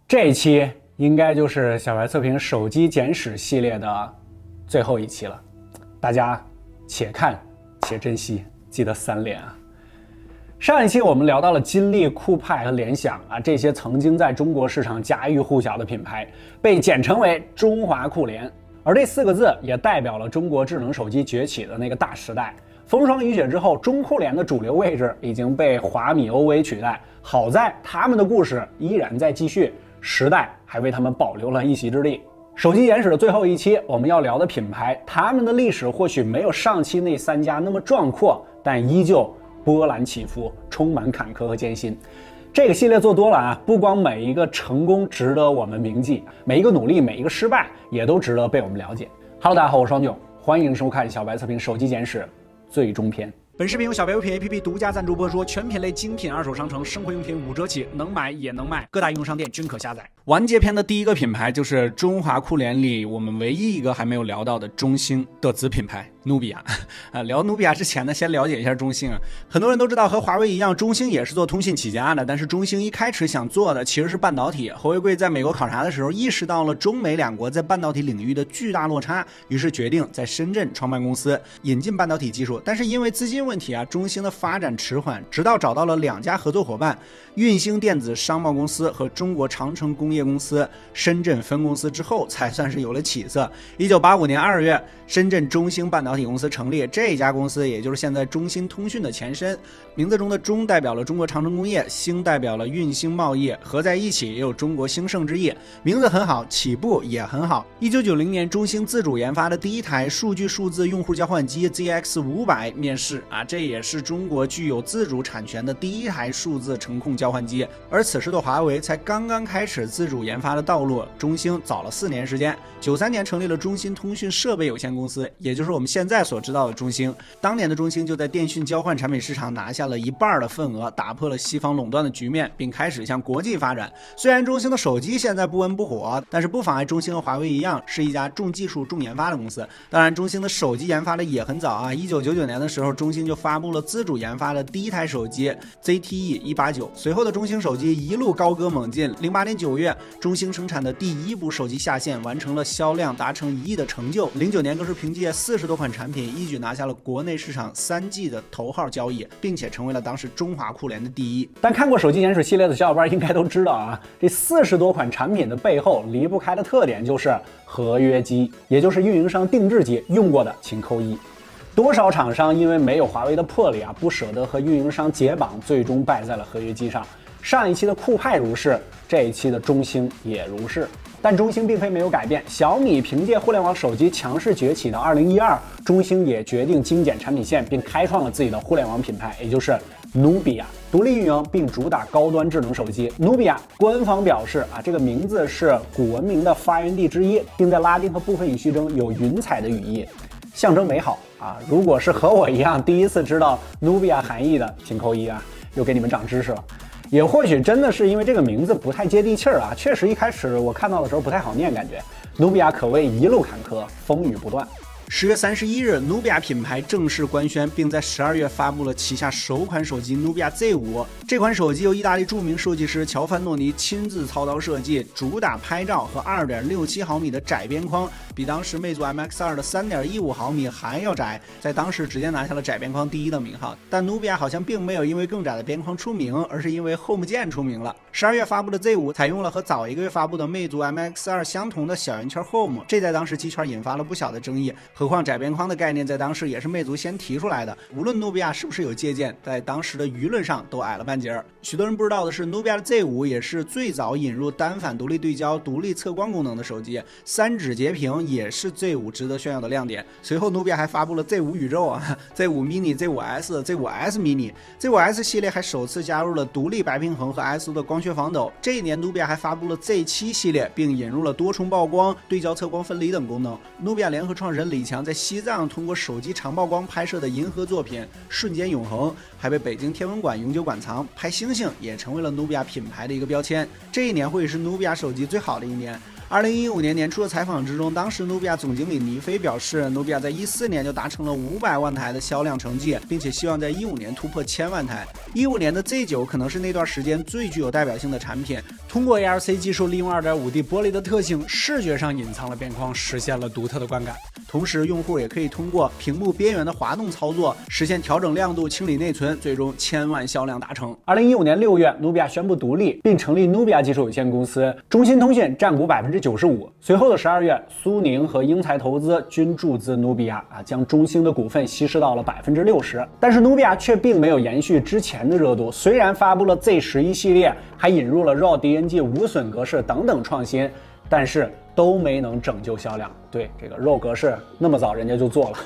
这一期应该就是小白测评手机简史系列的最后一期了，大家且看且珍惜，记得3连啊！上一期我们聊到了金立、酷派和联想啊，这些曾经在中国市场家喻户晓的品牌，被简称为中华酷联。而这4个字也代表了中国智能手机崛起的那个大时代。风霜雨雪之后，中酷联的主流位置已经被华米、欧威取代。好在他们的故事依然在继续，时代还为他们保留了一席之地。手机简史的最后一期，我们要聊的品牌，他们的历史或许没有上期那3家那么壮阔，但依旧波澜起伏，充满坎坷和艰辛。这个系列做多了啊，不光每一个成功值得我们铭记，每一个努力，每一个失败也都值得被我们了解。Hello， 大家好，我是双囧，欢迎收看小白测评手机简史最终篇。本视频由小白优品 APP 独家赞助播出，全品类精品二手商城，生活用品5折起，能买也能卖，各大应用商店均可下载。完结篇的第一个品牌就是中华酷联里我们唯一一个还没有聊到的中兴的子品牌努比亚。聊努比亚之前呢，先了解一下中兴啊。很多人都知道，和华为一样，中兴也是做通信起家的，但是中兴一开始想做的其实是半导体。侯为贵在美国考察的时候，意识到了中美2国在半导体领域的巨大落差，于是决定在深圳创办公司，引进半导体技术。但是因为资金问题啊，中兴的发展迟缓，直到找到了2家合作伙伴，运兴电子商贸公司和中国长城工业公司深圳分公司之后，才算是有了起色。1985年2月，深圳中兴半导体公司成立，这家公司也就是现在中兴通讯的前身。名字中的中代表了中国长城工业，兴代表了运兴贸易，合在一起也有中国兴盛之意。名字很好，起步也很好。1990年，中兴自主研发的第一台数字用户交换机 ZX500 面世啊，这也是中国具有自主产权的第一台数字程控交换机。而此时的华为才刚刚开始自主研发的道路，中兴早了4年时间。93年成立了中兴通讯设备有限公司，也就是我们现在所知道的中兴。当年的中兴就在电讯交换产品市场拿下了1半的份额，打破了西方垄断的局面，并开始向国际发展。虽然中兴的手机现在不温不火，但是不妨碍中兴和华为一样，是一家重技术重研发的公司。当然，中兴的手机研发的也很早啊，1999年的时候，中兴就发布了自主研发的第一台手机 ZTE189。随后的中兴手机一路高歌猛进。08年9月，中兴生产的第1部手机下线，完成了销量达成1亿的成就。09年更是凭借40多款产品，一举拿下了国内市场3G 的头号交易，并且成为了当时中华酷联的第1。但看过手机简史系列的小伙伴应该都知道啊，这40多款产品的背后离不开的特点就是合约机，也就是运营商定制机，用过的请扣1。多少厂商因为没有华为的魄力啊，不舍得和运营商解绑，最终败在了合约机上。上一期的酷派如是，这一期的中兴也如是。但中兴并非没有改变，小米凭借互联网手机强势崛起的2012，中兴也决定精简产品线，并开创了自己的互联网品牌，也就是努比亚，独立运营并主打高端智能手机。努比亚官方表示啊，这个名字是古文明的发源地之一，并在拉丁和部分语序中有云彩的语义，象征美好啊。如果是和我一样第一次知道努比亚含义的，请扣1啊，又给你们长知识了。也或许真的是因为这个名字不太接地气儿啊，确实一开始我看到的时候不太好念，感觉努比亚可谓一路坎坷，风雨不断。10月31日，努比亚品牌正式官宣，并在12月发布了旗下首款手机努比亚 Z5。这款手机由意大利著名设计师乔凡诺尼亲自操刀设计，主打拍照和2.67毫米的窄边框，比当时魅族 MX2 的3.15毫米还要窄，在当时直接拿下了窄边框第1的名号。但努比亚好像并没有因为更窄的边框出名，而是因为 Home 键出名了。12月发布的 Z5 采用了和早1个月发布的魅族 MX2 相同的小圆圈 Home， 这在当时机圈引发了不小的争议。何况窄边框的概念在当时也是魅族先提出来的，无论努比亚是不是有借鉴，在当时的舆论上都矮了半截儿。许多人不知道的是，努比亚的 Z5 也是最早引入单反独立对焦、独立测光功能的手机，3指截屏也是 Z5 值得炫耀的亮点。随后努比亚还发布了 Z5 宇宙啊、Z5 mini、Z5S、Z5S mini、Z5S 系列还首次加入了独立白平衡和 ISO 的光学防抖。这一年努比亚还发布了 Z7 系列，并引入了多重曝光、对焦测光分离等功能。努比亚联合创始人李强在西藏通过手机长曝光拍摄的银河作品《瞬间永恒》还被北京天文馆永久馆藏，拍星星也成为了努比亚品牌的一个标签。这一年或许是努比亚手机最好的一年。2015年年初的采访之中，当时努比亚总经理倪飞表示，努比亚在14年就达成了500万台的销量成绩，并且希望在15年突破1000万台。15年的 Z9 可能是那段时间最具有代表性的产品，通过 ARC 技术利用 2.5D 玻璃的特性，视觉上隐藏了边框，实现了独特的观感。同时，用户也可以通过屏幕边缘的滑动操作，实现调整亮度、清理内存，最终1000万销量达成。2015年6月，努比亚宣布独立，并成立努比亚技术有限公司，中兴通讯占股95%。随后的12月，苏宁和英才投资均注资努比亚，将中兴的股份稀释到了60%。但是努比亚却并没有延续之前的热度，虽然发布了 Z11系列，还引入了 RAW DNG 无损格式等等创新，但是都没能拯救销量。对，这个 RAW 格式那么早人家就做了。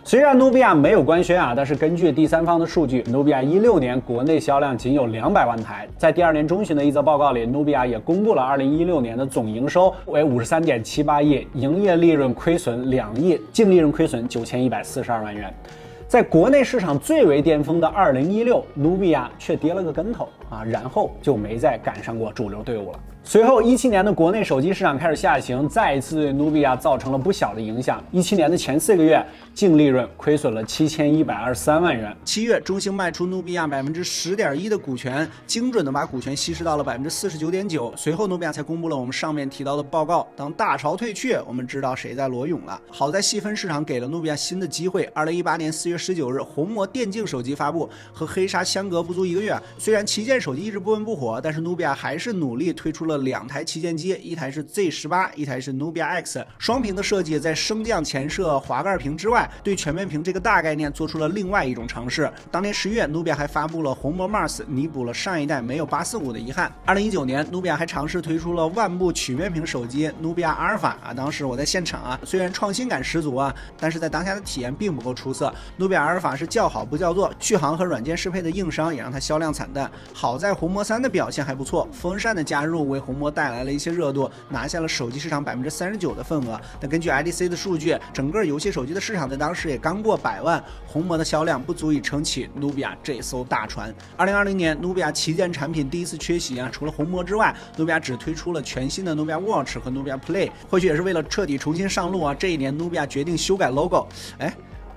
虽然努比亚没有官宣但是根据第三方的数据，努比亚16年国内销量仅有200万台。在第2年中旬的一则报告里，努比亚也公布了2016年的总营收为53.78亿，营业利润亏损2亿，净利润亏损9142万元。在国内市场最为巅峰的2016，努比亚却跌了个跟头然后就没再赶上过主流队伍了。随后17年的国内手机市场开始下行，再一次对努比亚造成了不小的影响。17年的前4个月，净利润亏损了7123万元。7月，中兴卖出努比亚10.1%的股权，精准的把股权稀释到了49.9%。随后，努比亚才公布了我们上面提到的报告。当大潮退却，我们知道谁在裸泳了。好在细分市场给了努比亚新的机会。2018年4月19日，红魔电竞手机发布，和黑鲨相隔不足1个月。虽然旗舰手机一直不温不火，但是努比亚还是努力推出了2台旗舰机，一台是 Z18， 一台是努比亚 X。双屏的设计在升降前摄滑盖屏之外，对全面屏这个大概念做出了另外一种尝试。当年10月，努比亚还发布了红魔 Mars， 弥补了上一代没有845的遗憾。2019年，努比亚还尝试推出了万步曲面屏手机努比亚阿尔法当时我在现场虽然创新感十足但是在当下的体验并不够出色。努比亚阿尔法是叫好不叫座，续航和软件适配的硬伤也让它销量惨淡。好在红魔3的表现还不错，风扇的加入为红魔带来了一些热度，拿下了手机市场39%的份额。但根据 IDC 的数据，整个游戏手机的市场在当时也刚过100万，红魔的销量不足以撑起努比亚这艘大船。2020年，努比亚旗舰产品第一次缺席除了红魔之外，努比亚只推出了全新的努比亚 Watch 和努比亚 Play， 或许也是为了彻底重新上路这一年努比亚决定修改 logo。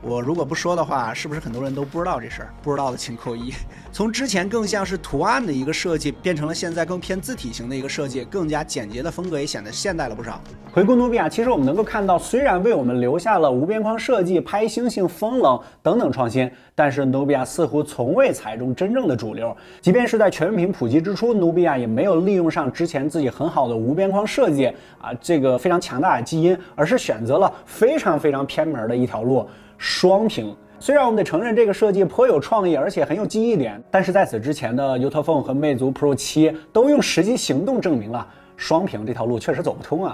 我如果不说的话，是不是很多人都不知道这事儿？不知道的请扣1。从之前更像是图案的一个设计，变成了现在更偏字体型的一个设计，更加简洁的风格也显得现代了不少。回顾努比亚，其实我们能够看到，虽然为我们留下了无边框设计、拍星星、风冷等等创新，但是努比亚似乎从未踩中真正的主流。即便是在全面屏普及之初，努比亚也没有利用上之前自己很好的无边框设计这个非常强大的基因，而是选择了非常偏门的一条路。双屏，虽然我们得承认这个设计颇有创意，而且很有记忆点，但是在此之前的 Youtphone 和魅族 Pro 7都用实际行动证明了双屏这条路确实走不通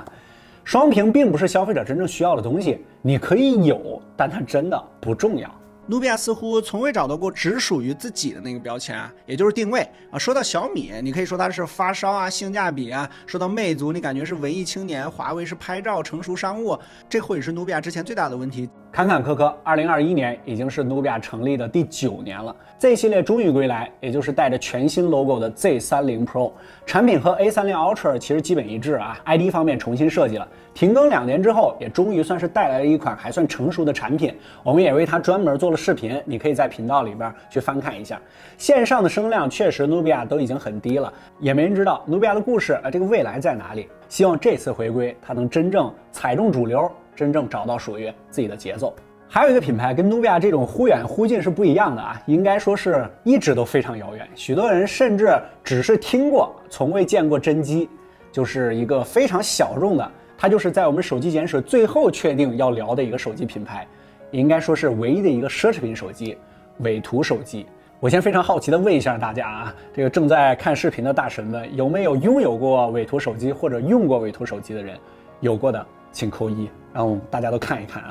双屏并不是消费者真正需要的东西，你可以有，但它真的不重要。努比亚似乎从未找到过只属于自己的那个标签也就是定位说到小米，你可以说它是发烧性价比说到魅族，你感觉是文艺青年，华为是拍照成熟商务，这或许是努比亚之前最大的问题。坎坎坷坷，2021年已经是努比亚成立的第9年了。Z 系列终于归来，也就是带着全新 logo 的 Z30 Pro 产品和 A30 Ultra 其实基本一致ID 方面重新设计了。停更2年之后，也终于算是带来了一款还算成熟的产品。我们也为它专门做了视频，你可以在频道里边去翻看一下。线上的声量确实努比亚都已经很低了，也没人知道努比亚的故事这个未来在哪里。希望这次回归，它能真正踩中主流，真正找到属于自己的节奏。还有一个品牌跟努比亚这种忽远忽近是不一样的应该说是一直都非常遥远，许多人甚至只是听过，从未见过真机，就是一个非常小众的，它就是在我们手机简史最后确定要聊的一个手机品牌，也应该说是唯一的一个奢侈品手机——纬图手机。我先非常好奇的问一下大家这个正在看视频的大神们，有没有拥有过纬图手机或者用过纬图手机的人？有过的请扣1，让大家都看一看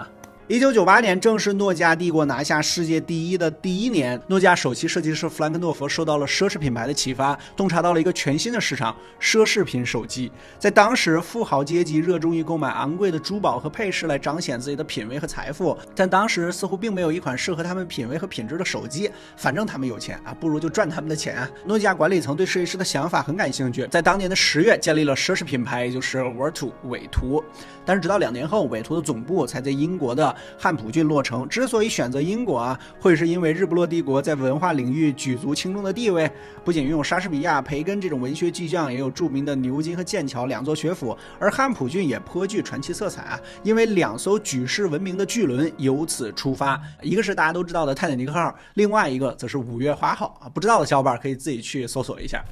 1998年正是诺基亚帝国拿下世界第一的第一年，诺基亚首席设计师弗兰克诺夫受到了奢侈品牌的启发，洞察到了一个全新的市场——奢侈品手机。在当时，富豪阶级热衷于购买昂贵的珠宝和配饰来彰显自己的品味和财富，但当时似乎并没有一款适合他们品味和品质的手机。反正他们有钱啊，不如就赚他们的钱啊！诺基亚管理层对设计师的想法很感兴趣，在当年的10月建立了奢侈品牌，也就是 Vertu 伪图。但是直到2年后，伪图的总部才在英国的汉普郡落成。之所以选择英国啊，会是因为日不落帝国在文化领域举足轻重的地位，不仅拥有莎士比亚、培根这种文学巨匠，也有著名的牛津和剑桥2座学府，而汉普郡也颇具传奇色彩啊，因为2艘举世闻名的巨轮由此出发，一个是大家都知道的泰坦尼克号，另外一个则是5月花号啊，不知道的小伙伴可以自己去搜索一下。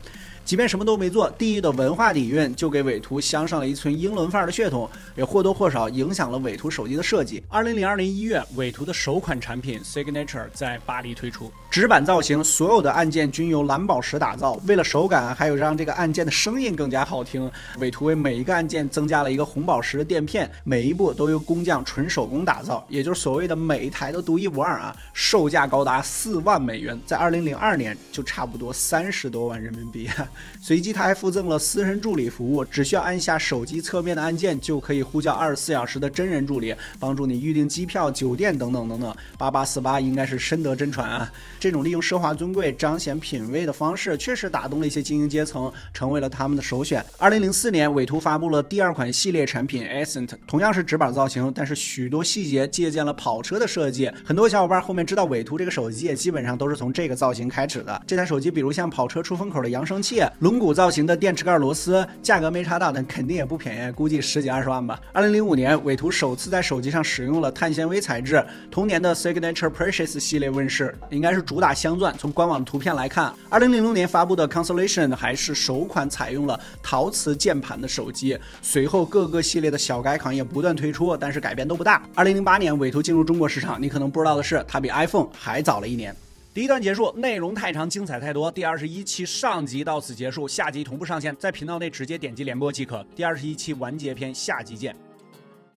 即便什么都没做，地域的文化底蕴就给伪图镶上了一寸英伦范儿的血统，也或多或少影响了伪图手机的设计。2002年1月，伪图的首款产品 Signature 在巴黎推出，纸板造型，所有的按键均由蓝宝石打造。为了手感，还有让这个按键的声音更加好听，伪图为每一个按键增加了一个红宝石的垫片，每一部都由工匠纯手工打造，也就是所谓的每一台都独一无二啊，售价高达4万美元，在2002年就差不多30多万人民币啊。随即他还附赠了私人助理服务，只需要按下手机侧面的按键就可以呼叫24小时的真人助理，帮助你预订机票、酒店等等等等。8848应该是深得真传啊！这种利用奢华尊贵彰显品味的方式，确实打动了一些精英阶层，成为了他们的首选。2004年，伪图发布了第2款系列产品 Ascent， 同样是纸板造型，但是许多细节借鉴了跑车的设计。很多小伙伴后面知道伪图这个手机，也基本上都是从这个造型开始的。这台手机比如像跑车出风口的扬声器、龙骨造型的电池盖螺丝，价格没查到，但肯定也不便宜，估计10几20万吧。2005年，伪图首次在手机上使用了碳纤维材质，同年的 Signature Precious 系列问世，应该是主打镶钻。从官网的图片来看，2006年发布的 Constellation 还是首款采用了陶瓷键盘的手机。随后各个系列的小改款也不断推出，但是改变都不大。2008年，伪图进入中国市场，你可能不知道的是，它比 iPhone 还早了1年。第一段结束，内容太长，精彩太多。第21期上集到此结束，下集同步上线，在频道内直接点击联播即可。第21期完结篇，下集见。